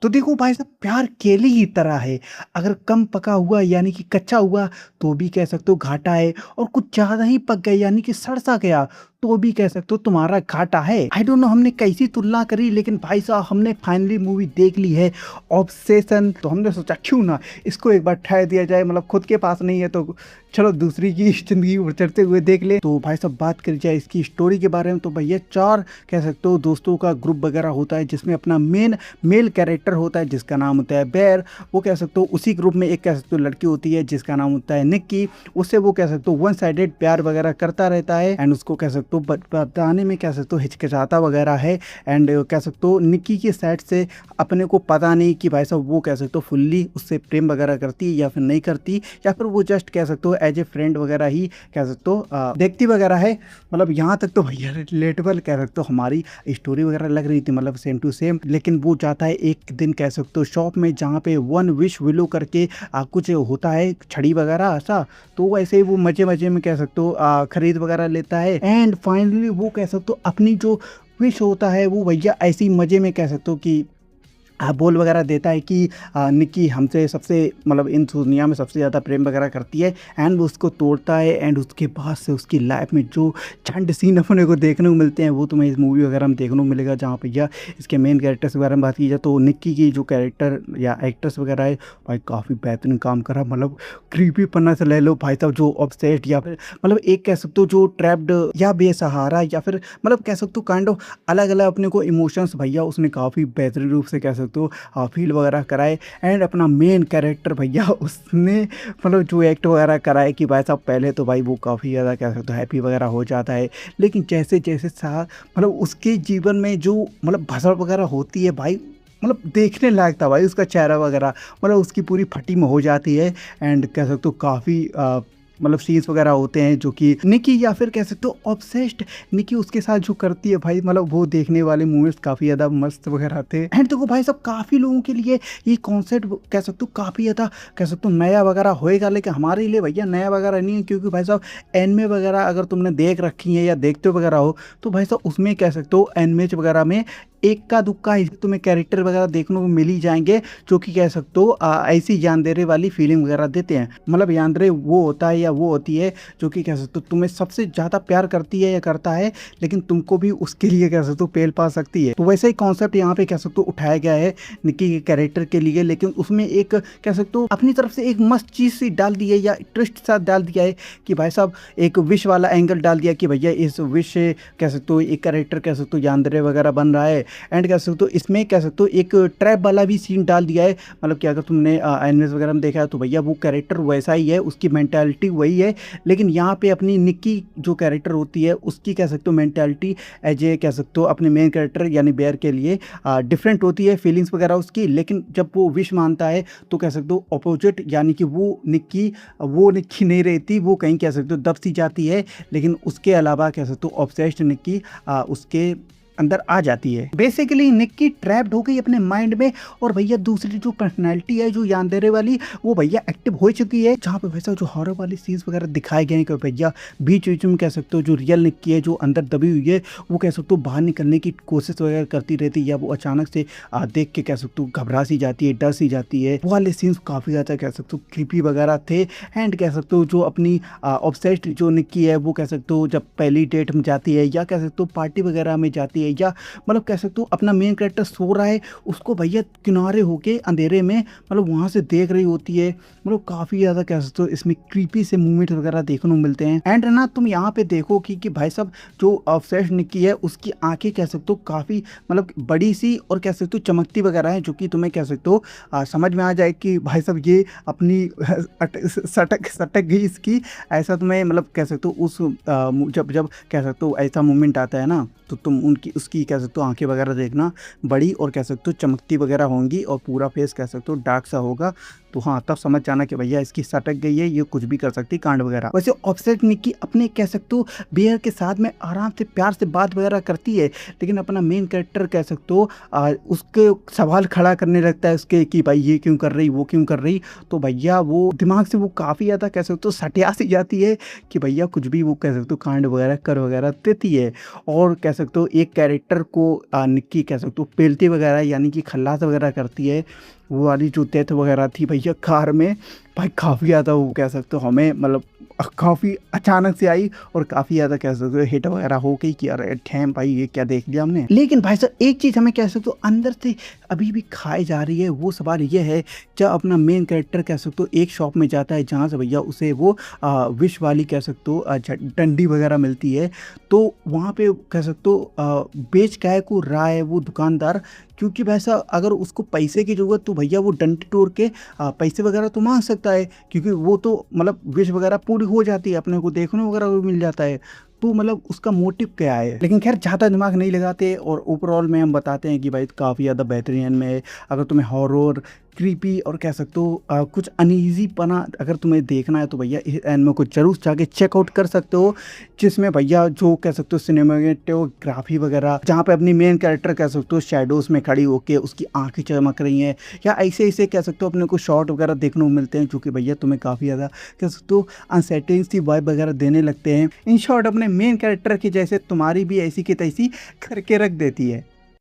तो देखो भाई साहब, प्यार केले की तरह है। अगर कम पका हुआ यानी कि कच्चा हुआ तो भी कह सकते हो घाटा है, और कुछ ज़्यादा ही पक गया यानी कि सड़-सा गया तो भी कह सकते हो तुम्हारा घाटा है। आई डोंट नो हमने कैसी तुलना करी, लेकिन भाई साहब हमने फाइनली मूवी देख ली है ऑब्सेशन। तो हमने सोचा क्यों ना इसको एक बार ट्राई दिया जाए, मतलब खुद के पास नहीं है तो चलो दूसरी की ज़िंदगी उचरते हुए देख ले। तो भाई साहब बात करी जाए इसकी स्टोरी के बारे में, तो भैया 4 कह सकते हो दोस्तों का ग्रुप वगैरह होता है, जिसमें अपना मेल कैरेक्टर होता है जिसका नाम होता है बेयर। वो कह सकते हो उसी ग्रुप में एक कह सकते हो लड़की होती है जिसका नाम होता है निक्की। उससे वो कह सकते हो वन साइडेड प्यार वगैरह करता रहता है, एंड उसको कह सकते हो बताने में कह सकते हो हिचकिचाता वगैरह है। एंड कह सकते हो निक्की की साइड से अपने को पता नहीं कि भाई साहब वो कह सकते हो फुल्ली उससे प्रेम वगैरह करती है या फिर नहीं करती, या फिर वो जस्ट कह सकते हो एज ए फ्रेंड वगैरह ही कह सकते हो देखती वगैरह है। मतलब यहाँ तक तो भैया रिलेटेबल कह सकते हो हमारी स्टोरी वगैरह लग रही थी, मतलब सेम टू सेम। लेकिन वो जाता है एक दिन कह सकते हो शॉप में, जहाँ पे वन विश विलो करके कुछ होता है छड़ी वगैरह ऐसा। तो वैसे ही वो मजे मजे में कह सकते हो खरीद वगैरह लेता है, एंड फाइनली वो कह सकते हो अपनी जो विश होता है वो भैया ऐसी मजे में कह सकते हो कि बोल वगैरह देता है कि निक्की हमसे सबसे मतलब इन दुनिया में सबसे ज़्यादा प्रेम वगैरह करती है। एंड वो उसको तोड़ता है, एंड उसके बाद से उसकी लाइफ में जो चंड सीन अपने को देखने को मिलते हैं वो तुम्हें इस मूवी वगैरह में देखने को मिलेगा। जहाँ पे या इसके मेन कैरेक्टर्स वगैरह में बात की जाए तो निक्की की जो कैरेक्टर या एक्ट्रेस वगैरह है भाई काफ़ी बेहतरीन काम करा। मतलब क्रीपी पन्ना से ले लो भाई साहब, जो ऑब्सेस्ड या फिर मतलब एक कह सकते हो जो ट्रैप्ड या बेसहारा या फिर मतलब कह सकते हो काइंड ऑफ अलग अलग अपने को इमोशंस भैया उसने काफ़ी बेहतरीन रूप से कह सकते हो फील वगैरह कराए। एंड अपना मेन कैरेक्टर भैया उसने मतलब जो एक्ट वगैरह कराए कि भाई साहब पहले तो भाई वो काफ़ी ज़्यादा कह सकते हो हैप्पी वगैरह हो जाता है, लेकिन जैसे जैसे मतलब उसके जीवन में जो मतलब भसड़ वगैरह होती है भाई, मतलब देखने लायक था भाई उसका चेहरा वगैरह, मतलब उसकी पूरी फटी में हो जाती है। एंड कह सकते हो काफ़ी मतलब सीन्स वगैरह होते हैं जो कि निकी या फिर कह सकते हो ऑब्सेस्ड निकी उसके साथ जो करती है भाई, मतलब वो देखने वाले मूवमेंट्स काफ़ी ज़्यादा मस्त वगैरह थे। एंड देखो भाई साहब काफ़ी लोगों के लिए ये कॉन्सेप्ट कह सकते हो काफ़ी ज़्यादा कह सकते हो नया वगैरह होएगा, लेकिन हमारे लिए भैया नया वगैरह नहीं है, क्योंकि भाई साहब एनमे वगैरह अगर तुमने देख रखी है या देखते वगैरह हो तो भाई साहब उसमें कह सकते हो एनमे वगैरह में एक का दुक्का ही तुम्हें कैरेक्टर वगैरह देखने को मिल ही जाएंगे जो कि कह सकते हो ऐसी यानदेरे वाली फीलिंग वगैरह देते हैं। मतलब यानदेरे वो होता है या वो होती है जो कि कह सकते हो तुम्हें सबसे ज़्यादा प्यार करती है या करता है, लेकिन तुमको भी उसके लिए कह सकते हो पेल पा सकती है। तो वैसे ही कॉन्सेप्ट यहाँ पे कह सकते हो उठाया गया है निक्की के कैरेक्टर के लिए, लेकिन उसमें एक कह सकते हो अपनी तरफ से एक मस्त चीज़ सी डाल दी है या ट्विस्ट साथ डाल दिया है कि भाई साहब एक विश वाला एंगल डाल दिया कि भैया इस विश से कह सकते हो एक कैरेक्टर कह सकते हो यानदेरे वगैरह बन रहा है। एंड कह सकते हो इसमें कह सकते हो एक ट्रैप वाला भी सीन डाल दिया है, मतलब कि अगर तुमने एनिमेस वगैरह में देखा है तो भैया वो कैरेक्टर वैसा ही है, उसकी मेंटालिटी वही है, लेकिन यहाँ पे अपनी निक्की जो कैरेक्टर होती है उसकी कह सकते हो मेंटालिटी एज ए कह सकते हो अपने मेन कैरेक्टर यानी बेयर के लिए डिफरेंट होती है फीलिंग्स वगैरह उसकी। लेकिन जब वो विश मानता है तो कह सकते हो अपोजिट यानी कि वो निक्की नहीं रहती, वो कहीं कह सकते हो दब सी जाती है, लेकिन उसके अलावा कह सकते हो ऑब्सेस्ड निक्की उसके अंदर आ जाती है। बेसिकली निक्की ट्रैप्ड हो गई अपने माइंड में, और भैया दूसरी जो पर्सनैलिटी है जो यानदेरे वाली वो भैया एक्टिव हो चुकी है, जहाँ पे वैसा जो हॉरर वाली सीन्स वगैरह दिखाए गए हैं कि भैया बीच बीच में कह सकते हो जो रियल निक्की है जो अंदर दबी हुई है वो कह सकते हो बाहर निकलने की कोशिश वगैरह करती रहती है, या वो अचानक से देख के कह सकते हो घबरा सी जाती है, डर सी जाती है। वो वाले सीन्स काफ़ी ज़्यादा कह सकते हो क्रीपी वगैरह थे। एंड कह सकते हो जो अपनी ऑब्सेस्ड जो निक्की है वो कह सकते हो जब पहली डेट में जाती है या कह सकते हो पार्टी वगैरह में जाती है, या मतलब कह सकते हो अपना मेन कैरेक्टर सो रहा है उसको भैया किनारे होके अंधेरे में मतलब वहां से देख रही होती है, मतलब काफ़ी ज़्यादा कह सकते हो इसमें क्रीपी से मूवमेंट वगैरह देखने को मिलते हैं। एंड ना तुम यहाँ पे देखो कि भाई साहब जो ऑब्सेस्ड निक्की है उसकी आंखें कह सकते हो काफ़ी मतलब बड़ी सी और कह सकते हो चमकती वगैरह है, जो कि तुम्हें कह सकते हो समझ में आ जाए कि भाई साहब ये अपनी सटक गई इसकी, ऐसा तुम्हें मतलब कह सकते हो उस जब जब कह सकते हो ऐसा मूवमेंट आता है ना तो तुम उनकी उसकी कह सकते हो आंखें वगैरह देखना बड़ी और कह सकते हो चमकती वगैरह होंगी और पूरा फेस कह सकते हो डार्क सा होगा, तो हाँ तब समझ जाना कि भैया इसकी सटक गई है, ये कुछ भी कर सकती कांड वगैरह। वैसे ऑब्सेस्ड निक्की अपने कह सकते हो बेयर के साथ में आराम से प्यार से बात वगैरह करती है, लेकिन अपना मेन कैरेक्टर कह सकते हो उसके सवाल खड़ा करने लगता है उसके कि भाई ये क्यों कर रही वो क्यों कर रही, तो भैया वो दिमाग से वो काफ़ी ज़्यादा कह सकते हो सटिया सी जाती है कि भैया कुछ भी वो कह सकते हो कांड वगैरह कर वगैरह देती है। और कह सकते हो एक कैरेक्टर को निक्की कह सकते हो पेलती वगैरह यानी कि खल्लास वगैरह करती है, वो वाली जो डेथ वगैरह थी भैया कार में, भाई काफ़ी ज़्यादा वो कह सकते हो हमें मतलब काफ़ी अचानक से आई और काफ़ी ज़्यादा कह सकते हो हिट वगैरह हो गई कि अरे ठैम भाई ये क्या देख लिया हमने। लेकिन भाई साहब एक चीज़ हमें कह सकते हो अंदर से अभी भी खाई जा रही है, वो सवाल ये है जब अपना मेन कैरेक्टर कह सकते हो एक शॉप में जाता है जहाँ से भैया उसे वो विश वाली कह सकते हो डंडी वगैरह मिलती है, तो वहाँ पे कह सकते हो बेच काय को रहा है वो दुकानदार, क्योंकि वैसा अगर उसको पैसे की ज़रूरत तो भैया वो डंडी तोड़ के पैसे वगैरह तो मांग सकता है, क्योंकि वो तो मतलब विश वगैरह पूरी हो जाती है, अपने को देखने वगैरह भी मिल जाता है। तो मतलब उसका मोटिव क्या है, लेकिन खैर ज़्यादा दिमाग नहीं लगाते और ओवरऑल में हम बताते हैं कि भाई काफ़ी ज़्यादा बेहतरीन में है। अगर तुम्हें हॉरर क्रीपी और कह सकते हो कुछ अनईजी पना अगर तुम्हें देखना है तो भैया इस एनिमे को जरूर जाके चेकआउट कर सकते हो, जिसमें भैया जो कह सकते हो सिनेमेटोग्राफी वगैरह जहाँ पे अपनी मेन कैरेक्टर कह सकते हो शेडोज में खड़ी होके उसकी आंखें चमक रही हैं, या ऐसे ऐसे कह सकते हो अपने को शॉट वगैरह देखने को मिलते हैं जो कि भैया तुम्हें काफ़ी ज़्यादा कह सकते हो अनसेटिंग सी वाइब वगैरह देने लगते हैं। इन शॉर्ट अपने मेन कैरेक्टर की जैसे तुम्हारी भी ऐसी की तैसी करके रख देती है।